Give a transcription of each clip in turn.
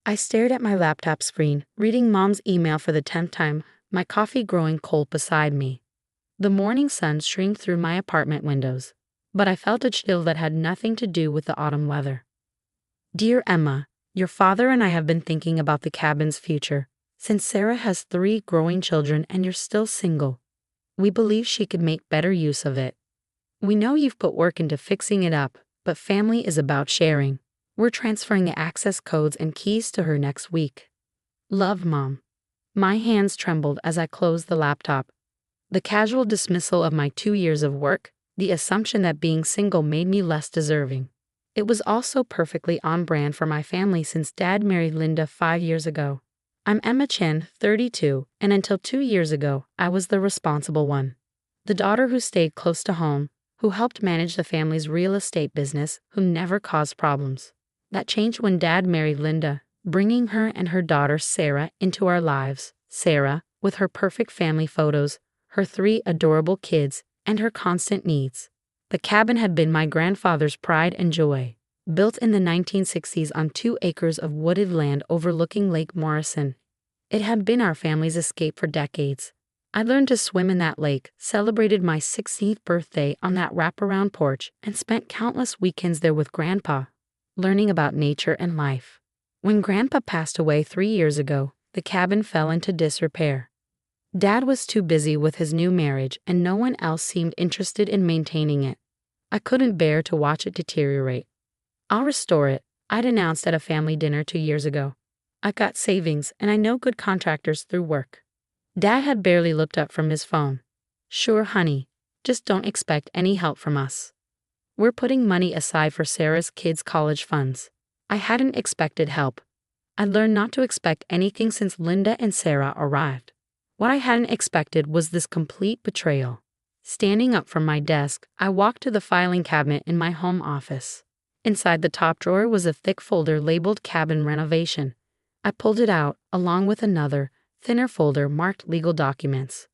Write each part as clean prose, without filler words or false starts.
I stared at my laptop screen, reading Mom's email for the 10th time, my coffee growing cold beside me. The morning sun streamed through my apartment windows, but I felt a chill that had nothing to do with the autumn weather. Dear Emma, your father and I have been thinking about the cabin's future. Since Sarah has 3 growing children and you're still single, we believe she could make better use of it. We know you've put work into fixing it up, but family is about sharing. We're transferring access codes and keys to her next week. Love, Mom. My hands trembled as I closed the laptop. The casual dismissal of my 2 years of work, the assumption that being single made me less deserving. It was also perfectly on brand for my family since Dad married Linda 5 years ago. I'm Emma Chen, 32, and until 2 years ago, I was the responsible one. The daughter who stayed close to home, who helped manage the family's real estate business, who never caused problems. That changed when Dad married Linda, bringing her and her daughter Sarah into our lives. Sarah, with her perfect family photos, her 3 adorable kids, and her constant needs. The cabin had been my grandfather's pride and joy. Built in the 1960s on 2 acres of wooded land overlooking Lake Morrison. It had been our family's escape for decades. I learned to swim in that lake, celebrated my 16th birthday on that wraparound porch, and spent countless weekends there with Grandpa, learning about nature and life. When Grandpa passed away 3 years ago, the cabin fell into disrepair. Dad was too busy with his new marriage and no one else seemed interested in maintaining it. I couldn't bear to watch it deteriorate. I'll restore it, I'd announced at a family dinner 2 years ago. I got savings and I know good contractors through work. Dad had barely looked up from his phone. Sure, honey, just don't expect any help from us. We're putting money aside for Sarah's kids' college funds. I hadn't expected help. I learned not to expect anything since Linda and Sarah arrived. What I hadn't expected was this complete betrayal. Standing up from my desk, I walked to the filing cabinet in my home office. Inside the top drawer was a thick folder labeled Cabin Renovation. I pulled it out, along with another, thinner folder marked Legal Documents.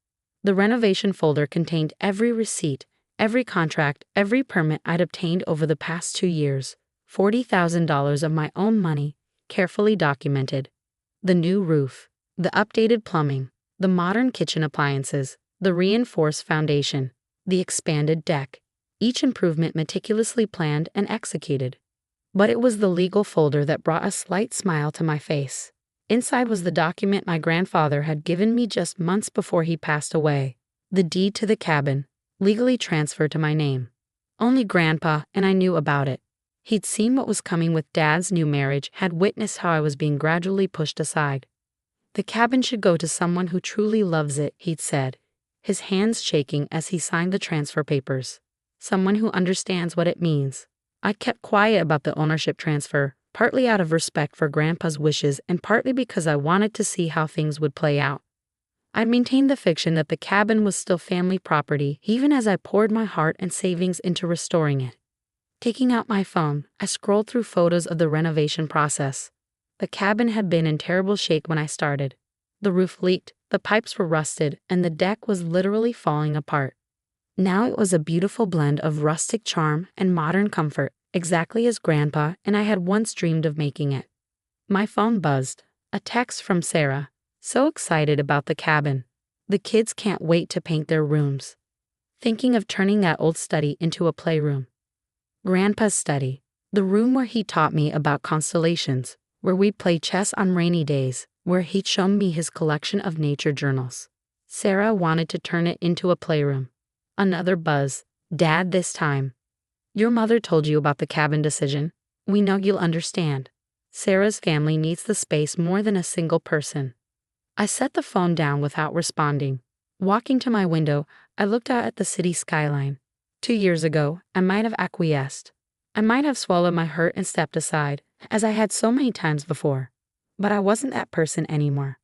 The renovation folder contained every receipt, every contract, every permit I'd obtained over the past 2 years. $40,000 of my own money, carefully documented. The new roof, the updated plumbing, the modern kitchen appliances, the reinforced foundation, the expanded deck. Each improvement meticulously planned and executed. But it was the legal folder that brought a slight smile to my face. Inside was the document my grandfather had given me just months before he passed away. The deed to the cabin, legally transferred to my name. Only Grandpa and I knew about it. He'd seen what was coming with Dad's new marriage, had witnessed how I was being gradually pushed aside. The cabin should go to someone who truly loves it, he'd said, his hands shaking as he signed the transfer papers. Someone who understands what it means. I'd kept quiet about the ownership transfer, partly out of respect for Grandpa's wishes and partly because I wanted to see how things would play out. I'd maintained the fiction that the cabin was still family property even as I poured my heart and savings into restoring it. Taking out my phone, I scrolled through photos of the renovation process. The cabin had been in terrible shape when I started. The roof leaked, the pipes were rusted, and the deck was literally falling apart. Now it was a beautiful blend of rustic charm and modern comfort, exactly as Grandpa and I had once dreamed of making it. My phone buzzed, a text from Sarah, so excited about the cabin. The kids can't wait to paint their rooms. Thinking of turning that old study into a playroom. Grandpa's study, the room where he taught me about constellations, where we'd play chess on rainy days, where he'd shown me his collection of nature journals. Sarah wanted to turn it into a playroom. Another buzz. Dad this time. Your mother told you about the cabin decision. We know you'll understand. Sarah's family needs the space more than a single person. I set the phone down without responding. Walking to my window, I looked out at the city skyline. 2 years ago, I might have acquiesced. I might have swallowed my hurt and stepped aside, as I had so many times before. But I wasn't that person anymore.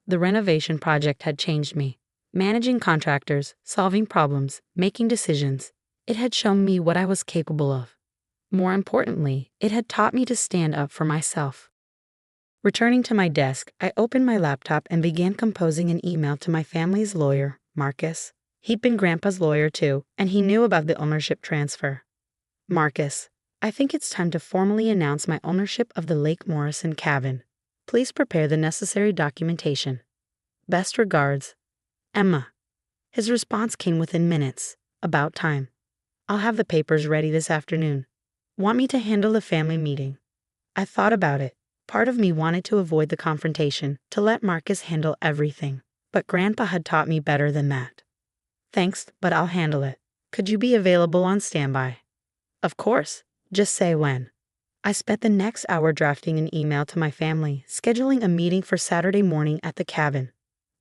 The renovation project had changed me. Managing contractors, solving problems, making decisions. It had shown me what I was capable of. More importantly, it had taught me to stand up for myself. Returning to my desk, I opened my laptop and began composing an email to my family's lawyer, Marcus. He'd been Grandpa's lawyer too, and he knew about the ownership transfer. Marcus, I think it's time to formally announce my ownership of the Lake Morrison cabin. Please prepare the necessary documentation. Best regards, Emma. His response came within minutes. About time. I'll have the papers ready this afternoon. Want me to handle the family meeting? I thought about it. Part of me wanted to avoid the confrontation, to let Marcus handle everything. But Grandpa had taught me better than that. Thanks, but I'll handle it. Could you be available on standby? Of course. Just say when. I spent the next hour drafting an email to my family, scheduling a meeting for Saturday morning at the cabin.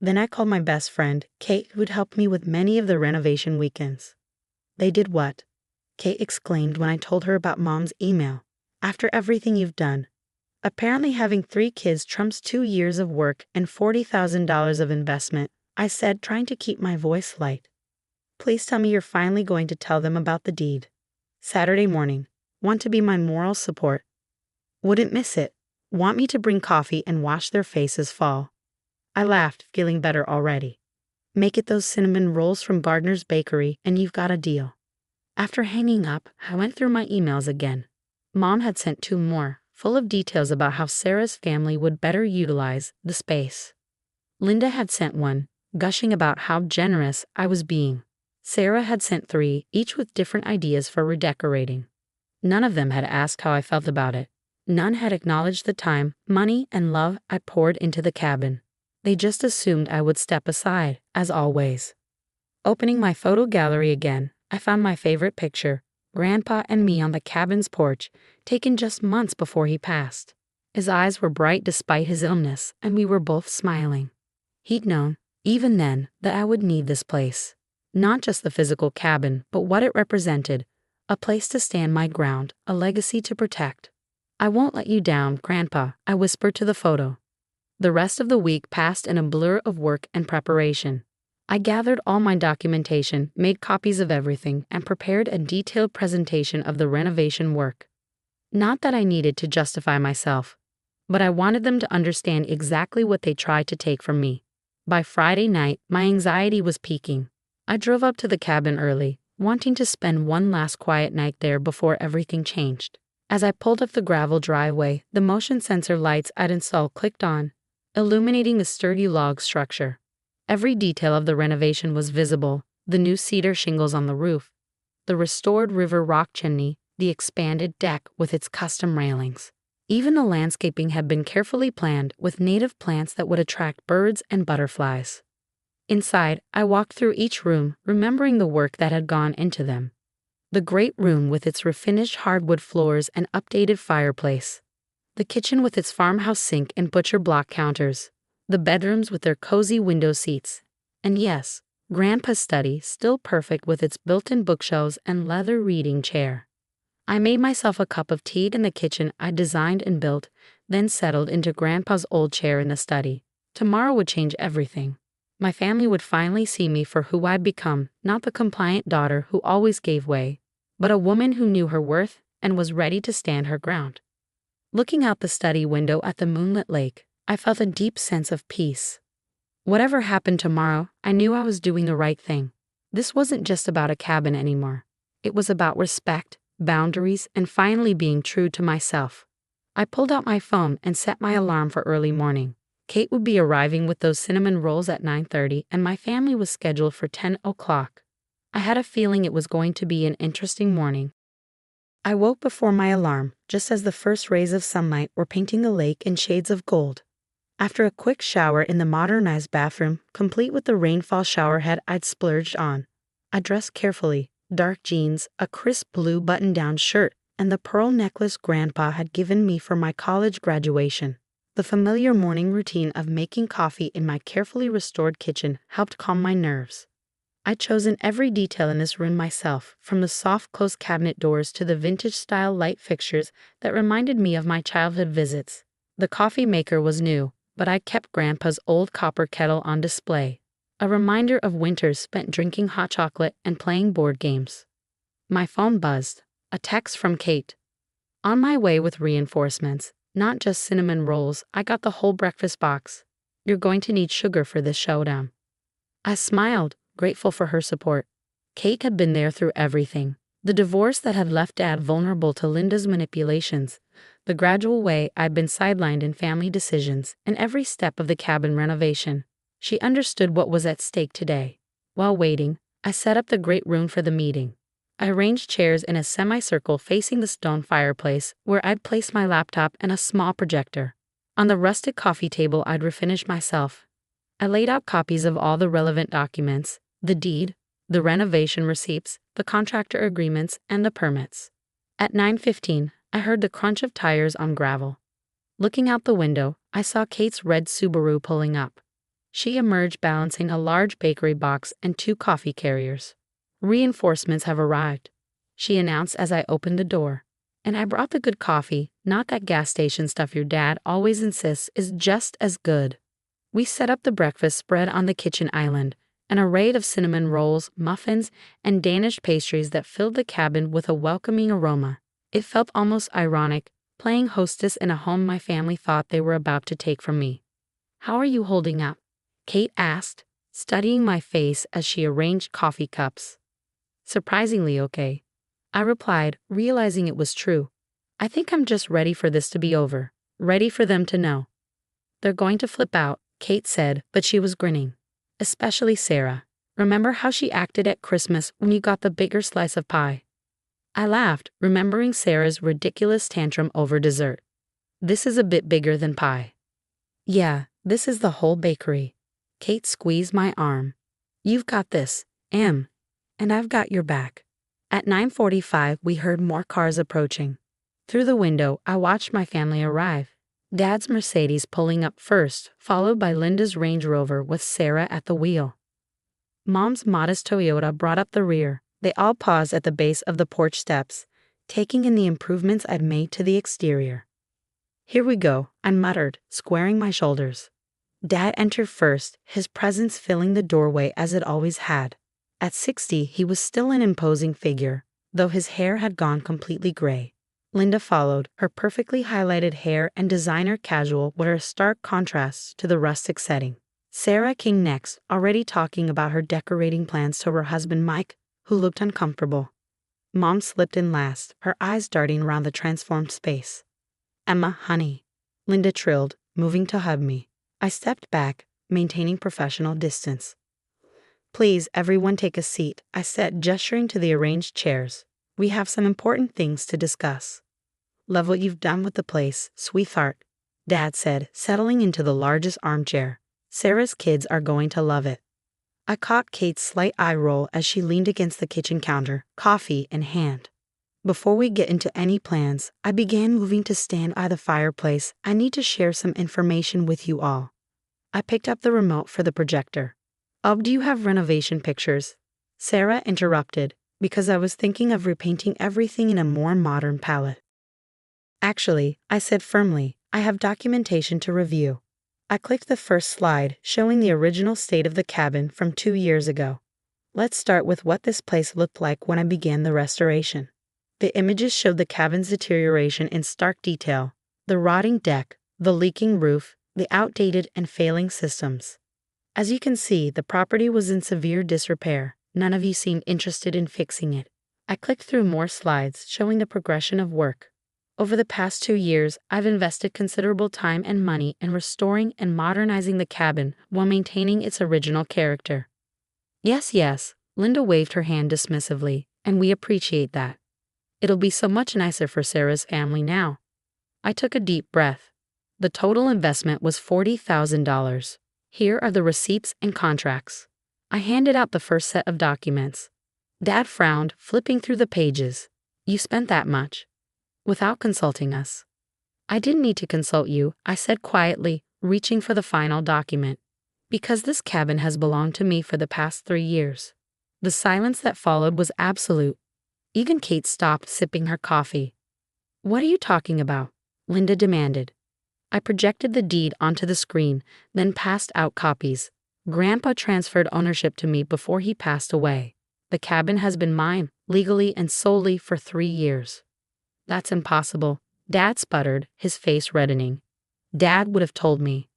Then I called my best friend, Kate, who'd helped me with many of the renovation weekends. They did what? Kate exclaimed when I told her about Mom's email. After everything you've done. Apparently having 3 kids trumps 2 years of work and $40,000 of investment, I said, trying to keep my voice light. Please tell me you're finally going to tell them about the deed. Saturday morning. Want to be my moral support. Wouldn't miss it. Want me to bring coffee and watch their faces fall. I laughed, feeling better already. Make it those cinnamon rolls from Gardner's Bakery and you've got a deal. After hanging up, I went through my emails again. Mom had sent 2 more, full of details about how Sarah's family would better utilize the space. Linda had sent one, gushing about how generous I was being. Sarah had sent 3, each with different ideas for redecorating. None of them had asked how I felt about it. None had acknowledged the time, money, and love I poured into the cabin. They just assumed I would step aside, as always. Opening my photo gallery again, I found my favorite picture, Grandpa and me on the cabin's porch, taken just months before he passed. His eyes were bright despite his illness, and we were both smiling. He'd known, even then, that I would need this place. Not just the physical cabin, but what it represented. A place to stand my ground, a legacy to protect. I won't let you down, Grandpa, I whispered to the photo. The rest of the week passed in a blur of work and preparation. I gathered all my documentation, made copies of everything, and prepared a detailed presentation of the renovation work. Not that I needed to justify myself, but I wanted them to understand exactly what they tried to take from me. By Friday night, my anxiety was peaking. I drove up to the cabin early, wanting to spend one last quiet night there before everything changed. As I pulled up the gravel driveway, the motion sensor lights I'd installed clicked on, illuminating the sturdy log structure. Every detail of the renovation was visible: the new cedar shingles on the roof, the restored river rock chimney, the expanded deck with its custom railings. Even the landscaping had been carefully planned with native plants that would attract birds and butterflies. Inside, I walked through each room, remembering the work that had gone into them. The great room with its refinished hardwood floors and updated fireplace. The kitchen with its farmhouse sink and butcher block counters. The bedrooms with their cozy window seats. And yes, Grandpa's study, still perfect with its built-in bookshelves and leather reading chair. I made myself a cup of tea in the kitchen I designed and built, then settled into Grandpa's old chair in the study. Tomorrow would change everything. My family would finally see me for who I'd become, not the compliant daughter who always gave way, but a woman who knew her worth and was ready to stand her ground. Looking out the study window at the moonlit lake, I felt a deep sense of peace. Whatever happened tomorrow, I knew I was doing the right thing. This wasn't just about a cabin anymore. It was about respect, boundaries, and finally being true to myself. I pulled out my phone and set my alarm for early morning. Kate would be arriving with those cinnamon rolls at 9:30, and my family was scheduled for 10 o'clock. I had a feeling it was going to be an interesting morning. I woke before my alarm, just as the first rays of sunlight were painting the lake in shades of gold. After a quick shower in the modernized bathroom, complete with the rainfall showerhead I'd splurged on, I dressed carefully: dark jeans, a crisp blue button-down shirt, and the pearl necklace Grandpa had given me for my college graduation. The familiar morning routine of making coffee in my carefully restored kitchen helped calm my nerves. I'd chosen every detail in this room myself, from the soft-closed cabinet doors to the vintage-style light fixtures that reminded me of my childhood visits. The coffee maker was new, but I kept Grandpa's old copper kettle on display, a reminder of winters spent drinking hot chocolate and playing board games. My phone buzzed, a text from Kate. On my way with reinforcements, not just cinnamon rolls, I got the whole breakfast box. You're going to need sugar for this showdown. I smiled, grateful for her support. Kate had been there through everything. The divorce that had left Dad vulnerable to Linda's manipulations, the gradual way I'd been sidelined in family decisions and every step of the cabin renovation. She understood what was at stake today. While waiting, I set up the great room for the meeting. I arranged chairs in a semicircle facing the stone fireplace where I'd place my laptop and a small projector. On the rustic coffee table I'd refinished myself. I laid out copies of all the relevant documents, the deed, the renovation receipts, the contractor agreements, and the permits. At 9:15, I heard the crunch of tires on gravel. Looking out the window, I saw Kate's red Subaru pulling up. She emerged balancing a large bakery box and 2 coffee carriers. "Reinforcements have arrived," she announced as I opened the door. "And I brought the good coffee, not that gas station stuff your dad always insists is just as good." We set up the breakfast spread on the kitchen island, an array of cinnamon rolls, muffins, and Danish pastries that filled the cabin with a welcoming aroma. It felt almost ironic, playing hostess in a home my family thought they were about to take from me. "How are you holding up?" Kate asked, studying my face as she arranged coffee cups. "Surprisingly okay," I replied, realizing it was true. "I think I'm just ready for this to be over, ready for them to know." "They're going to flip out," Kate said, but she was grinning. "Especially Sarah. Remember how she acted at Christmas when you got the bigger slice of pie?" I laughed, remembering Sarah's ridiculous tantrum over dessert. "This is a bit bigger than pie." "Yeah, this is the whole bakery." Kate squeezed my arm. "You've got this, Em. And I've got your back." At 9:45, we heard more cars approaching. Through the window, I watched my family arrive. Dad's Mercedes pulling up first, followed by Linda's Range Rover with Sarah at the wheel. Mom's modest Toyota brought up the rear. They all paused at the base of the porch steps, taking in the improvements I'd made to the exterior. "Here we go," I muttered, squaring my shoulders. Dad entered first, his presence filling the doorway as it always had. At 60, he was still an imposing figure, though his hair had gone completely gray. Linda followed, her perfectly highlighted hair and designer casual were a stark contrast to the rustic setting. Sarah came next, already talking about her decorating plans to her husband Mike, who looked uncomfortable. Mom slipped in last, her eyes darting around the transformed space. "Emma, honey," Linda trilled, moving to hug me. I stepped back, maintaining professional distance. "Please, everyone take a seat," I said, gesturing to the arranged chairs. "We have some important things to discuss." "Love what you've done with the place, sweetheart," Dad said, settling into the largest armchair. "Sarah's kids are going to love it." I caught Kate's slight eye roll as she leaned against the kitchen counter, coffee in hand. "Before we get into any plans, I began moving to stand by the fireplace. I need to share some information with you all." I picked up the remote for the projector. "Oh, do you have renovation pictures?" Sarah interrupted, because I was thinking of repainting everything in a more modern palette. "Actually," I said firmly, "I have documentation to review." I clicked the first slide, showing the original state of the cabin from 2 years ago. Let's start with what this place looked like when I began the restoration. The images showed the cabin's deterioration in stark detail: the rotting deck, the leaking roof, the outdated and failing systems. As you can see, the property was in severe disrepair. None of you seemed interested in fixing it. I clicked through more slides, showing the progression of work. Over the past 2 years, I've invested considerable time and money in restoring and modernizing the cabin while maintaining its original character. Yes, Linda waved her hand dismissively, and we appreciate that. It'll be so much nicer for Sarah's family now. I took a deep breath. The total investment was $40,000. Here are the receipts and contracts. I handed out the first set of documents. Dad frowned, flipping through the pages. "You spent that much?" "Without consulting us." "I didn't need to consult you," I said quietly, reaching for the final document. "Because this cabin has belonged to me for the past 3 years." The silence that followed was absolute. Even Kate stopped sipping her coffee. "What are you talking about?" Linda demanded. I projected the deed onto the screen, then passed out copies. "Grandpa transferred ownership to me before he passed away. The cabin has been mine, legally and solely, for 3 years." "That's impossible," Dad sputtered, his face reddening. "Dad would have told me."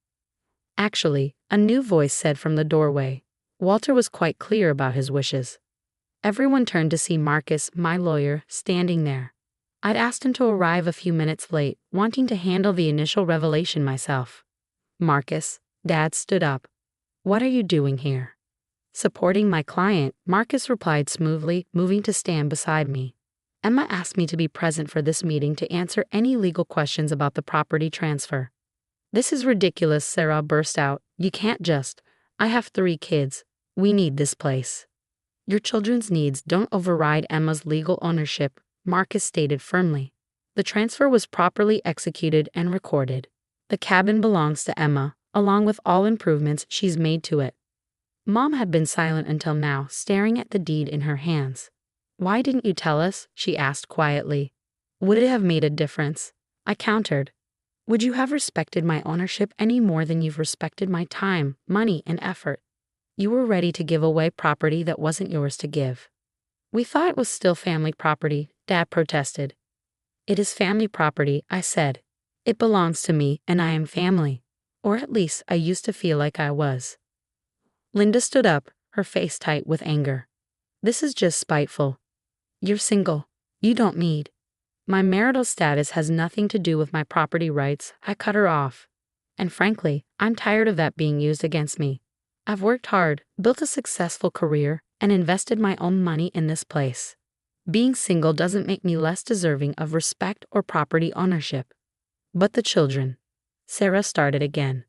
Actually, a new voice said from the doorway. Walter was quite clear about his wishes. Everyone turned to see Marcus, my lawyer, standing there. I'd asked him to arrive a few minutes late, wanting to handle the initial revelation myself. Marcus, Dad stood up. What are you doing here? Supporting my client, Marcus replied smoothly, moving to stand beside me. Emma asked me to be present for this meeting to answer any legal questions about the property transfer. This is ridiculous, Sarah burst out. You can't just. I have 3 kids. We need this place. Your children's needs don't override Emma's legal ownership, Marcus stated firmly. The transfer was properly executed and recorded. The cabin belongs to Emma, along with all improvements she's made to it. Mom had been silent until now, staring at the deed in her hands. Why didn't you tell us? She asked quietly. Would it have made a difference? I countered. Would you have respected my ownership any more than you've respected my time, money, and effort? You were ready to give away property that wasn't yours to give. We thought it was still family property, Dad protested. It is family property, I said. It belongs to me, and I am family. Or at least I used to feel like I was. Linda stood up, her face tight with anger. This is just spiteful. You're single. You don't need. My marital status has nothing to do with my property rights. I cut her off. And frankly, I'm tired of that being used against me. I've worked hard, built a successful career, and invested my own money in this place. Being single doesn't make me less deserving of respect or property ownership. But the children. Sarah started again.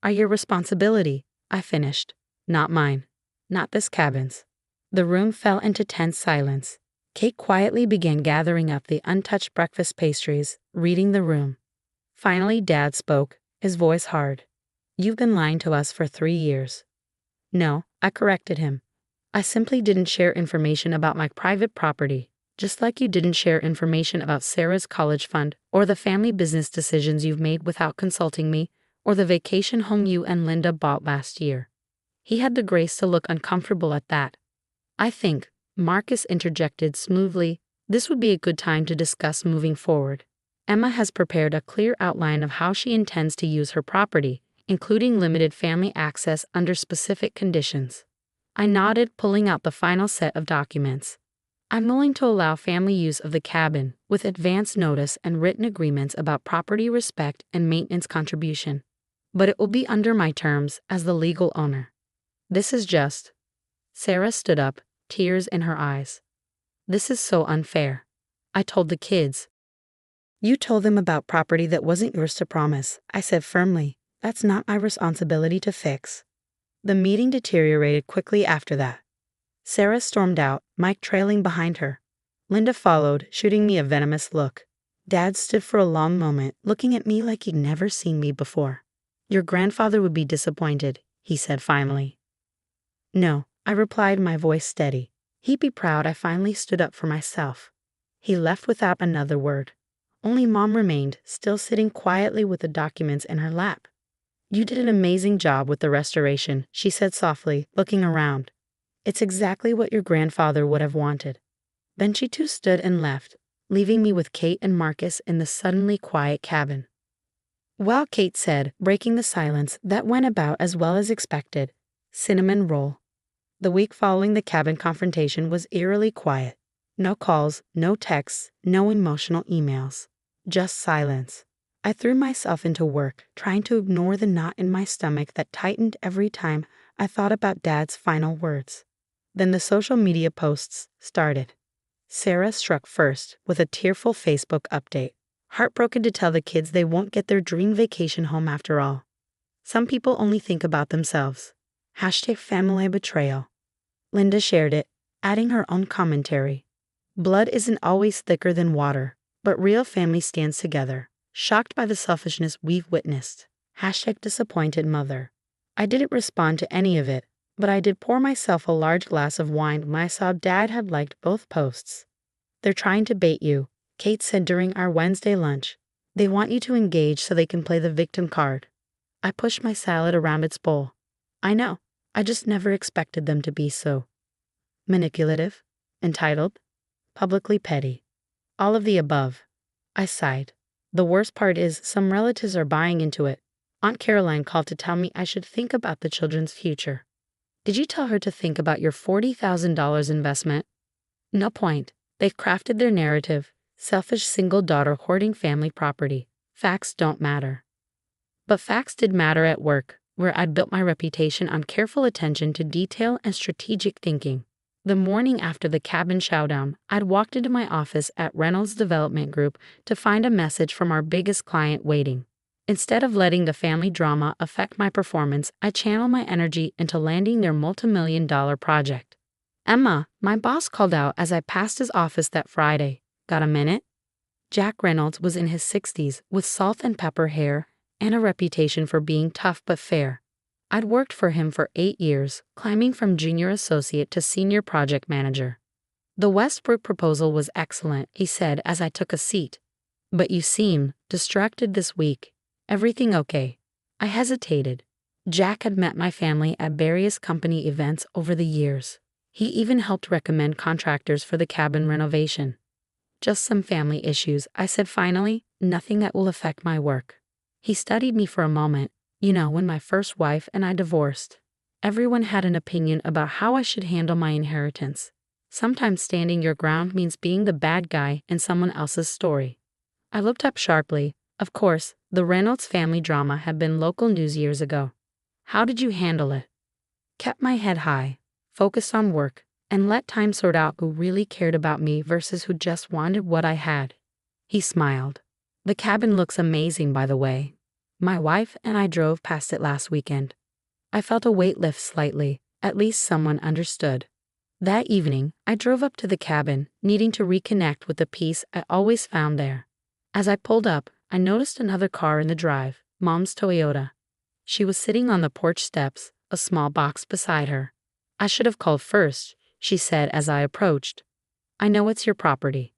Are your responsibility, I finished. Not mine. Not this cabin's. The room fell into tense silence. Kate quietly began gathering up the untouched breakfast pastries, reading the room. Finally, Dad spoke, his voice hard. You've been lying to us for 3 years. No, I corrected him. I simply didn't share information about my private property, just like you didn't share information about Sarah's college fund or the family business decisions you've made without consulting me, or the vacation home you and Linda bought last year. He had the grace to look uncomfortable at that. I think, Marcus interjected smoothly, this would be a good time to discuss moving forward. Emma has prepared a clear outline of how she intends to use her property, including limited family access under specific conditions. I nodded, pulling out the final set of documents. I'm willing to allow family use of the cabin, with advance notice and written agreements about property respect and maintenance contribution. But it will be under my terms as the legal owner. This is just. Sarah stood up, tears in her eyes. This is so unfair. I told the kids. You told them about property that wasn't yours to promise, I said firmly. That's not my responsibility to fix. The meeting deteriorated quickly after that. Sarah stormed out, Mike trailing behind her. Linda followed, shooting me a venomous look. Dad stood for a long moment, looking at me like he'd never seen me before. Your grandfather would be disappointed, he said finally. No, I replied, my voice steady. He'd be proud I finally stood up for myself. He left without another word. Only Mom remained, still sitting quietly with the documents in her lap. You did an amazing job with the restoration, she said softly, looking around. It's exactly what your grandfather would have wanted. Then she too stood and left, leaving me with Kate and Marcus in the suddenly quiet cabin. Well, Kate said, breaking the silence that went about as well as expected, cinnamon roll. The week following the cabin confrontation was eerily quiet. No calls, no texts, no emotional emails. Just silence. I threw myself into work, trying to ignore the knot in my stomach that tightened every time I thought about Dad's final words. Then the social media posts started. Sarah struck first with a tearful Facebook update, heartbroken to tell the kids they won't get their dream vacation home after all. Some people only think about themselves. #family betrayal. Linda shared it, adding her own commentary. Blood isn't always thicker than water, but real family stands together, shocked by the selfishness we've witnessed. #disappointed mother. I didn't respond to any of it, but I did pour myself a large glass of wine when I saw Dad had liked both posts. They're trying to bait you, Kate said during our Wednesday lunch. They want you to engage so they can play the victim card. I pushed my salad around its bowl. I know, I just never expected them to be so manipulative, entitled, publicly petty. All of the above. I sighed. The worst part is some relatives are buying into it. Aunt Caroline called to tell me I should think about the children's future. Did you tell her to think about your $40,000 investment? No point. They've crafted their narrative, Selfish single daughter hoarding family property. Facts don't matter. But facts did matter at work, where I'd built my reputation on careful attention to detail and strategic thinking. The morning after the cabin showdown, I'd walked into my office at Reynolds Development Group to find a message from our biggest client waiting. Instead of letting the family drama affect my performance, I channeled my energy into landing their multi-million-dollar project. "Emma," my boss called out as I passed his office that Friday. "Got a minute?" Jack Reynolds was in his 60s with salt and pepper hair and a reputation for being tough but fair. I'd worked for him for 8 years, climbing from junior associate to senior project manager. "The Westbrook proposal was excellent," he said as I took a seat. "But you seem distracted this week. Everything okay?" I hesitated. Jack had met my family at various company events over the years. He even helped recommend contractors for the cabin renovation. "Just some family issues," I said finally, "nothing that will affect my work." He studied me for a moment. "You know, when my first wife and I divorced, everyone had an opinion about how I should handle my inheritance. Sometimes standing your ground means being the bad guy in someone else's story." I looked up sharply. Of course, the Reynolds family drama had been local news years ago. "How did you handle it?" "Kept my head high, focused on work, and let time sort out who really cared about me versus who just wanted what I had." He smiled. "The cabin looks amazing, by the way. My wife and I drove past it last weekend." I felt a weight lift slightly. At least someone understood. That evening, I drove up to the cabin, needing to reconnect with the peace I always found there. As I pulled up, I noticed another car in the drive, Mom's Toyota. She was sitting on the porch steps, a small box beside her. "I should have called first," she said as I approached. "I know it's your property."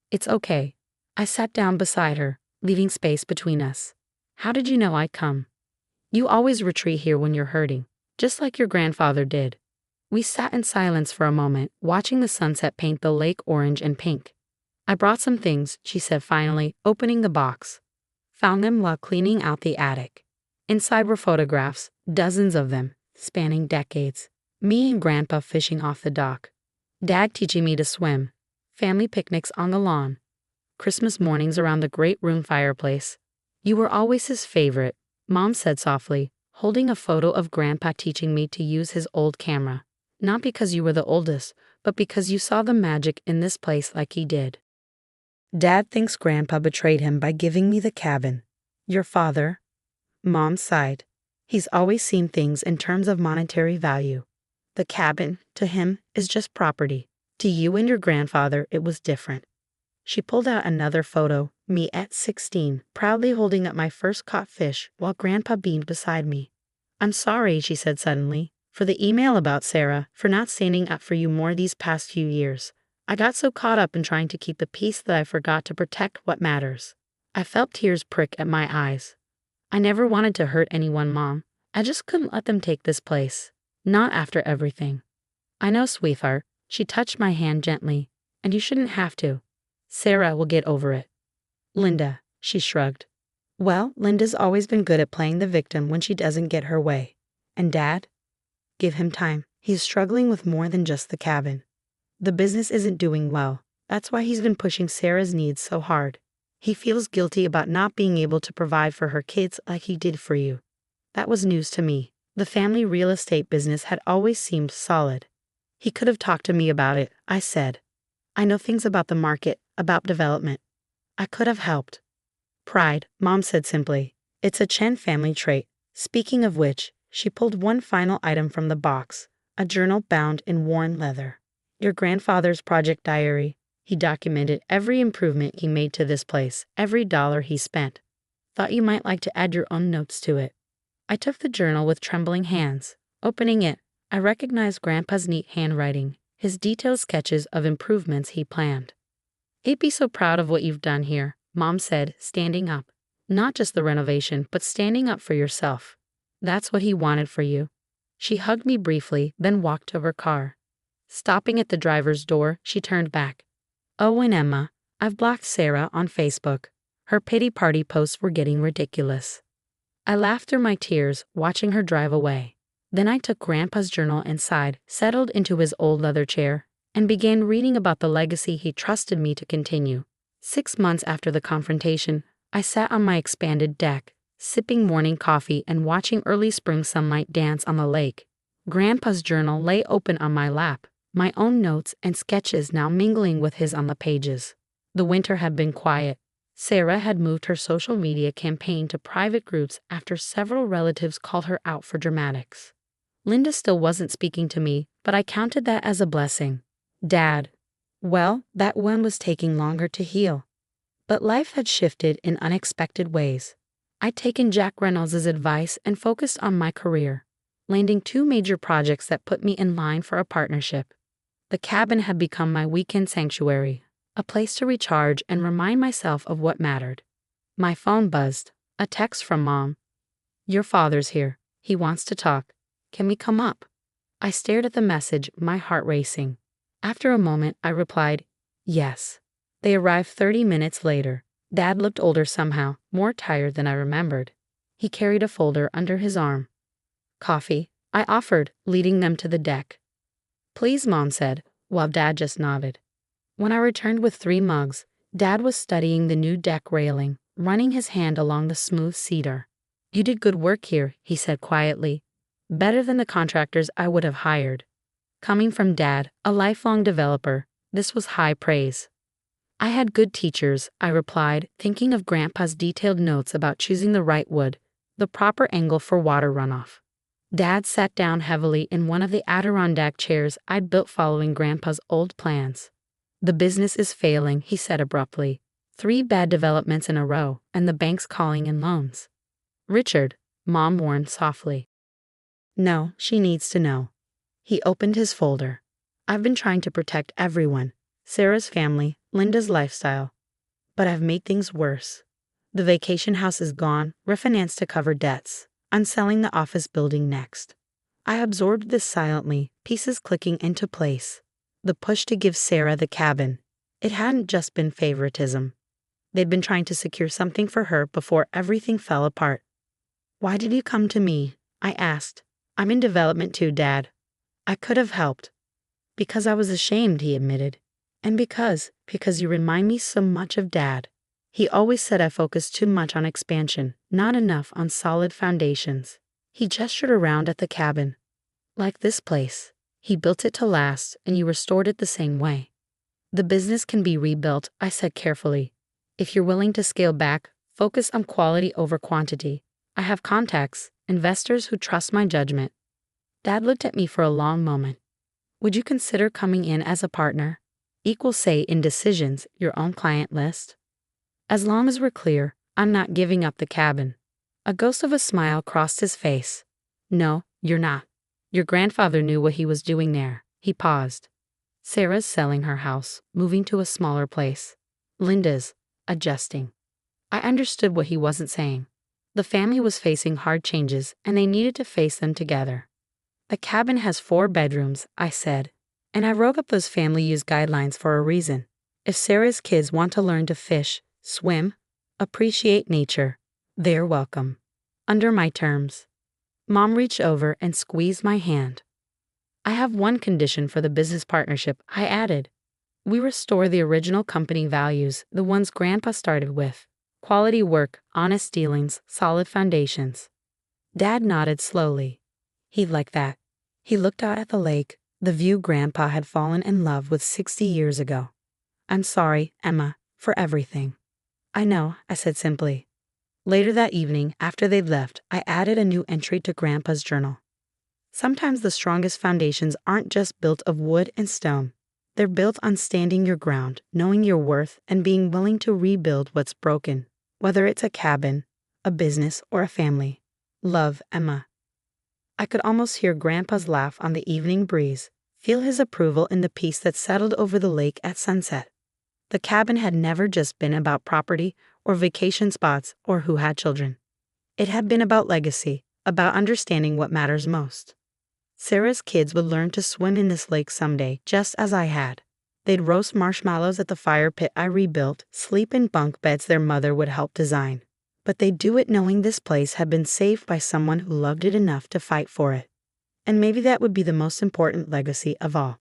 "It's okay." I sat down beside her, leaving space between us. "How did you know I'd come?" "You always retreat here when you're hurting, just like your grandfather did." We sat in silence for a moment, watching the sunset paint the lake orange and pink. "I brought some things," she said finally, opening the box. "Found them while cleaning out the attic." Inside were photographs, dozens of them, spanning decades. Me and Grandpa fishing off the dock. Dad teaching me to swim. Family picnics on the lawn. Christmas mornings around the great room fireplace. "You were always his favorite," Mom said softly, holding a photo of Grandpa teaching me to use his old camera. "Not because you were the oldest, but because you saw the magic in this place like he did." "Dad thinks Grandpa betrayed him by giving me the cabin." "Your father?" Mom sighed. "He's always seen things in terms of monetary value. The cabin, to him, is just property. To you and your grandfather, it was different." She pulled out another photo, me at 16, proudly holding up my first caught fish while Grandpa beamed beside me. "I'm sorry," she said suddenly, "for the email about Sarah, for not standing up for you more these past few years. I got so caught up in trying to keep the peace that I forgot to protect what matters." I felt tears prick at my eyes. "I never wanted to hurt anyone, Mom. I just couldn't let them take this place. Not after everything." "I know, sweetheart." She touched my hand gently. "And you shouldn't have to. Sarah will get over it." "Linda," she shrugged. "Well, Linda's always been good at playing the victim when she doesn't get her way. And Dad? Give him time. He's struggling with more than just the cabin. The business isn't doing well. That's why he's been pushing Sarah's needs so hard. He feels guilty about not being able to provide for her kids like he did for you." That was news to me. The family real estate business had always seemed solid. "He could have talked to me about it," I said. "I know things about the market, about development. I could have helped." "Pride," Mom said simply. "It's a Chen family trait." Speaking of which, she pulled one final item from the box, a journal bound in worn leather. "Your grandfather's project diary. He documented every improvement he made to this place, every dollar he spent. Thought you might like to add your own notes to it." I took the journal with trembling hands. Opening it, I recognized Grandpa's neat handwriting, his detailed sketches of improvements he planned. "He'd be so proud of what you've done here," Mom said, standing up. "Not just the renovation, but standing up for yourself. That's what he wanted for you." She hugged me briefly, then walked to her car. Stopping at the driver's door, she turned back. "Oh, and Emma, I've blocked Sarah on Facebook. Her pity party posts were getting ridiculous." I laughed through my tears, watching her drive away. Then I took Grandpa's journal inside, settled into his old leather chair, and began reading about the legacy he trusted me to continue. 6 months after the confrontation, I sat on my expanded deck, sipping morning coffee and watching early spring sunlight dance on the lake. Grandpa's journal lay open on my lap, my own notes and sketches now mingling with his on the pages. The winter had been quiet. Sarah had moved her social media campaign to private groups after several relatives called her out for dramatics. Linda still wasn't speaking to me, but I counted that as a blessing. Dad. Well, that wound was taking longer to heal. But life had shifted in unexpected ways. I'd taken Jack Reynolds' advice and focused on my career, landing 2 major projects that put me in line for a partnership. The cabin had become my weekend sanctuary, a place to recharge and remind myself of what mattered. My phone buzzed, a text from Mom. Your father's here. He wants to talk. Can we come up? I stared at the message, my heart racing. After a moment, I replied, yes. They arrived 30 minutes later. Dad looked older somehow, more tired than I remembered. He carried a folder under his arm. Coffee, I offered, leading them to the deck. Please, Mom said, while Dad just nodded. When I returned with 3 mugs, Dad was studying the new deck railing, running his hand along the smooth cedar. You did good work here, he said quietly. Better than the contractors I would have hired. Coming from Dad, a lifelong developer, this was high praise. I had good teachers, I replied, thinking of Grandpa's detailed notes about choosing the right wood, the proper angle for water runoff. Dad sat down heavily in one of the Adirondack chairs I'd built following Grandpa's old plans. The business is failing, he said abruptly. 3 bad developments in a row, and the bank's calling in loans. Richard, Mom warned softly. No, she needs to know. He opened his folder. I've been trying to protect everyone. Sarah's family, Linda's lifestyle. But I've made things worse. The vacation house is gone, refinanced to cover debts. I'm selling the office building next. I absorbed this silently, pieces clicking into place. The push to give Sarah the cabin. It hadn't just been favoritism. They'd been trying to secure something for her before everything fell apart. Why did you come to me? I asked. I'm in development too, Dad. I could have helped. Because I was ashamed, he admitted. And because you remind me so much of Dad. He always said I focused too much on expansion, not enough on solid foundations. He gestured around at the cabin. Like this place. He built it to last, and you restored it the same way. The business can be rebuilt, I said carefully. If you're willing to scale back, focus on quality over quantity. I have contacts, investors who trust my judgment. Dad looked at me for a long moment. Would you consider coming in as a partner? Equal say in decisions, your own client list? As long as we're clear, I'm not giving up the cabin. A ghost of a smile crossed his face. No, you're not. Your grandfather knew what he was doing there. He paused. Sarah's selling her house, moving to a smaller place. Linda's, adjusting. I understood what he wasn't saying. The family was facing hard changes, and they needed to face them together. The cabin has 4 bedrooms, I said, and I wrote up those family use guidelines for a reason. If Sarah's kids want to learn to fish, swim, appreciate nature, they're welcome. Under my terms. Mom reached over and squeezed my hand. I have one condition for the business partnership, I added. We restore the original company values, the ones Grandpa started with. Quality work, honest dealings, solid foundations. Dad nodded slowly. He'd like that. He looked out at the lake, the view Grandpa had fallen in love with 60 years ago. I'm sorry, Emma, for everything. I know, I said simply. Later that evening, after they'd left, I added a new entry to Grandpa's journal. Sometimes the strongest foundations aren't just built of wood and stone. They're built on standing your ground, knowing your worth, and being willing to rebuild what's broken, whether it's a cabin, a business, or a family. Love, Emma. I could almost hear Grandpa's laugh on the evening breeze, feel his approval in the peace that settled over the lake at sunset. The cabin had never just been about property or vacation spots or who had children. It had been about legacy, about understanding what matters most. Sarah's kids would learn to swim in this lake someday, just as I had. They'd roast marshmallows at the fire pit I rebuilt, sleep in bunk beds their mother would help design. But they'd do it knowing this place had been saved by someone who loved it enough to fight for it. And maybe that would be the most important legacy of all.